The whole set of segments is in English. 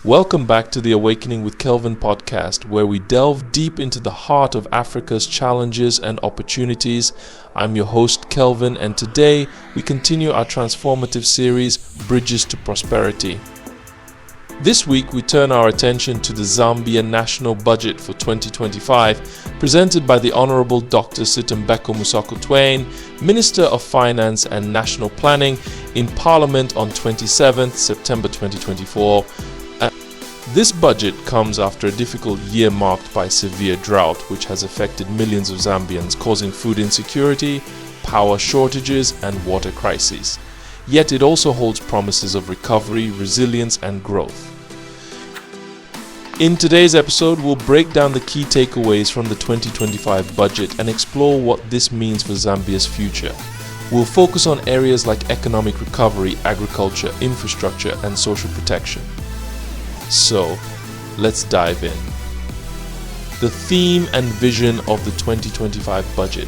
Welcome back to the Awakening with Kelvin podcast, where we delve deep into the heart of Africa's challenges and opportunities. I'm your host, Kelvin, and today we continue our transformative series, Bridges to Prosperity. This week, we turn our attention to the Zambia National Budget for 2025, presented by the Honourable Dr. Situmbeko Musokotwane, Minister of Finance and National Planning, in Parliament on 27th September 2024. This budget comes after a difficult year marked by severe drought, which has affected millions of Zambians, causing food insecurity, power shortages, and water crises. Yet it also holds promises of recovery, resilience, and growth. In today's episode, we'll break down the key takeaways from the 2025 budget and explore what this means for Zambia's future. We'll focus on areas like economic recovery, agriculture, infrastructure, and social protection. So, let's dive in. The theme and vision of the 2025 budget.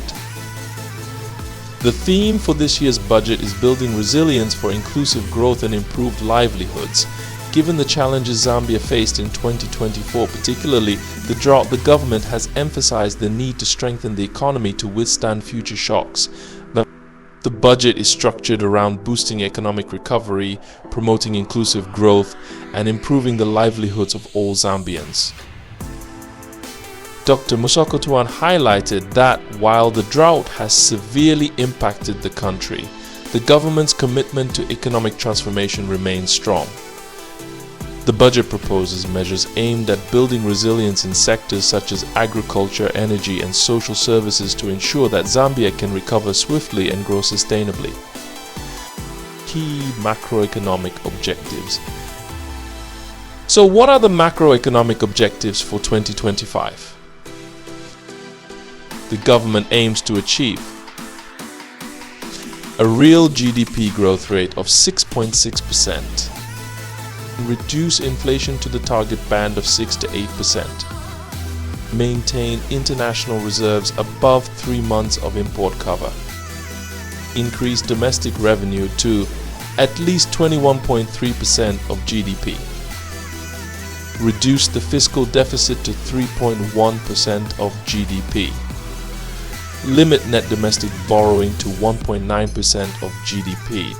The theme for this year's budget is building resilience for inclusive growth and improved livelihoods. Given the challenges Zambia faced in 2024, particularly the drought, the government has emphasized the need to strengthen the economy to withstand future shocks. The budget is structured around boosting economic recovery, promoting inclusive growth, and improving the livelihoods of all Zambians. Dr. Musokotwane highlighted that while the drought has severely impacted the country, the government's commitment to economic transformation remains strong. The budget proposes measures aimed at building resilience in sectors such as agriculture, energy, and social services to ensure that Zambia can recover swiftly and grow sustainably. Key macroeconomic objectives. So, what are the macroeconomic objectives for 2025? The government aims to achieve a real GDP growth rate of 6.6%. Reduce inflation to the target band of 6 to 8%. Maintain international reserves above 3 months of import cover. Increase domestic revenue to at least 21.3% of GDP. Reduce the fiscal deficit to 3.1% of GDP. Limit net domestic borrowing to 1.9% of GDP.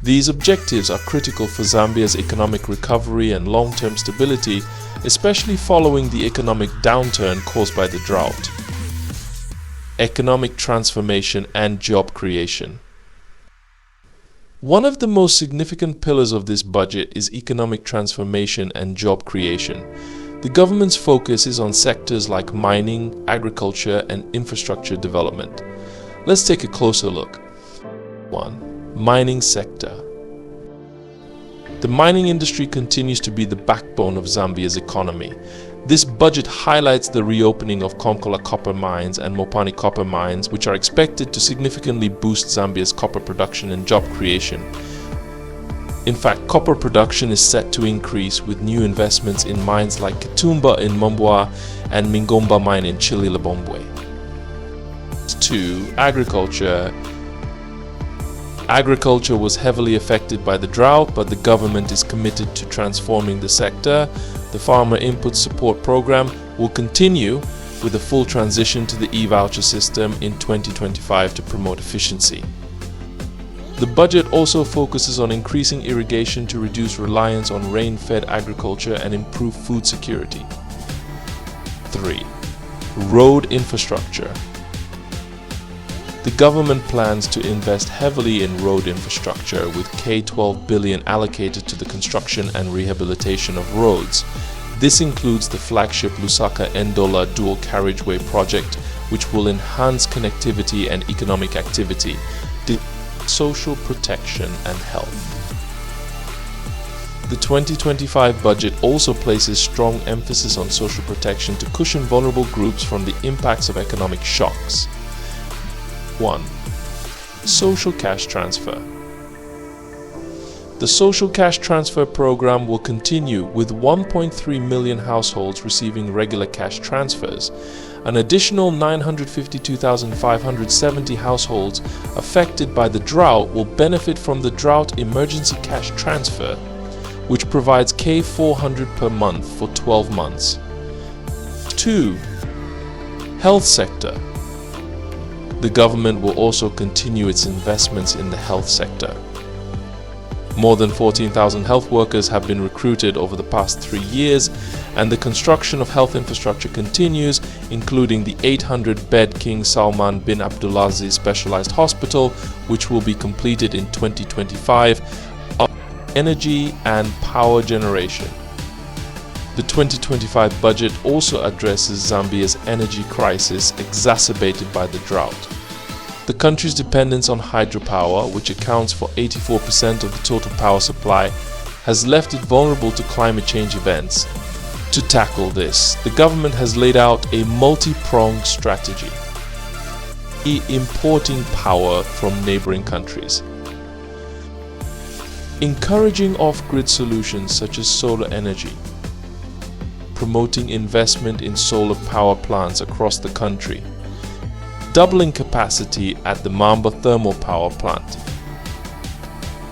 These objectives are critical for Zambia's economic recovery and long-term stability, especially following the economic downturn caused by the drought. Economic transformation and job creation. One of the most significant pillars of this budget is economic transformation and job creation. The government's focus is on sectors like mining, agriculture, and infrastructure development. Let's take a closer look. 1. Mining sector. The mining industry continues to be the backbone of Zambia's economy. This budget highlights the reopening of Konkola copper mines and Mopani copper mines, which are expected to significantly boost Zambia's copper production and job creation. In fact, copper production is set to increase with new investments in mines like Kitumba in Mambwa and Mingomba mine in Chililabombwe. 2. Agriculture. Agriculture was heavily affected by the drought, but the government is committed to transforming the sector. The Farmer Input Support Program will continue with a full transition to the e-voucher system in 2025 to promote efficiency. The budget also focuses on increasing irrigation to reduce reliance on rain-fed agriculture and improve food security. 3. Road infrastructure. The government plans to invest heavily in road infrastructure, with K-12 billion allocated to the construction and rehabilitation of roads. This includes the flagship Lusaka-Ndola dual carriageway project, which will enhance connectivity and economic activity, social protection and health. The 2025 budget also places strong emphasis on social protection to cushion vulnerable groups from the impacts of economic shocks. 1. Social cash transfer. The social cash transfer program will continue, with 1.3 million households receiving regular cash transfers. An additional 952,570 households affected by the drought will benefit from the Drought Emergency Cash Transfer, which provides K400 per month for 12 months. 2. Health sector. The government will also continue its investments in the health sector. More than 14,000 health workers have been recruited over the past 3 years, and the construction of health infrastructure continues, including the 800-bed King Salman bin Abdulaziz Specialized Hospital, which will be completed in 2025, energy and power generation. The 2025 budget also addresses Zambia's energy crisis exacerbated by the drought. The country's dependence on hydropower, which accounts for 84% of the total power supply, has left it vulnerable to climate change events. To tackle this, the government has laid out a multi-pronged strategy, importing power from neighboring countries, encouraging off-grid solutions such as solar energy, promoting investment in solar power plants across the country, doubling capacity at the Mamba thermal power plant.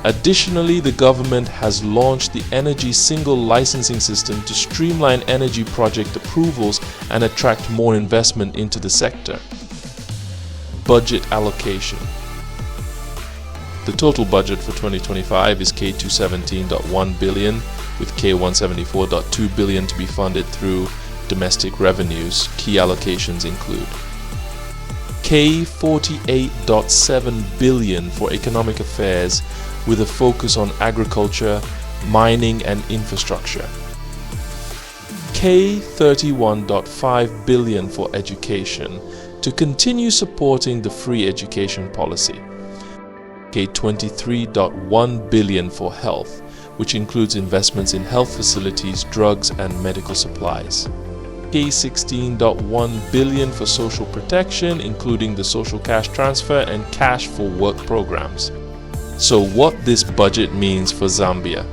Additionally, the government has launched the Energy Single Licensing System to streamline energy project approvals and attract more investment into the sector. Budget allocation. The total budget for 2025 is K217.1 billion, with K174.2 billion to be funded through domestic revenues. Key allocations include K48.7 billion for economic affairs with a focus on agriculture, mining and infrastructure. K31.5 billion for education to continue supporting the free education policy. K23.1 billion for health, which includes investments in health facilities, drugs and medical supplies. K16.1 billion for social protection, including the social cash transfer and cash for work programs. So what this budget means for Zambia.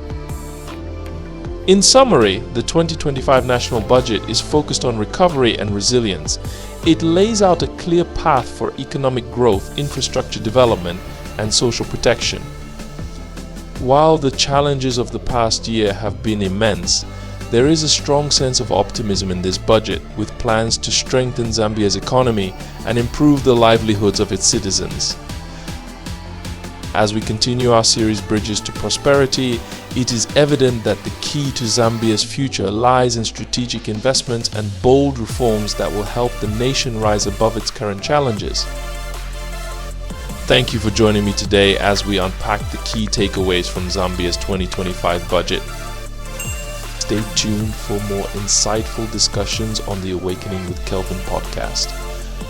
In summary, the 2025 national budget is focused on recovery and resilience. It lays out a clear path for economic growth, infrastructure development, and social protection. While the challenges of the past year have been immense, there is a strong sense of optimism in this budget, with plans to strengthen Zambia's economy and improve the livelihoods of its citizens. As we continue our series Bridges to Prosperity, it is evident that the key to Zambia's future lies in strategic investments and bold reforms that will help the nation rise above its current challenges. Thank you for joining me today as we unpack the key takeaways from Zambia's 2025 budget. Stay tuned for more insightful discussions on the Awakening with Kelvin podcast.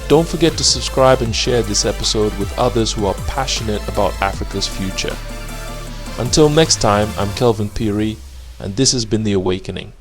Don't forget to subscribe and share this episode with others who are passionate about Africa's future. Until next time, I'm Kelvin Phiri, and this has been The Awakening.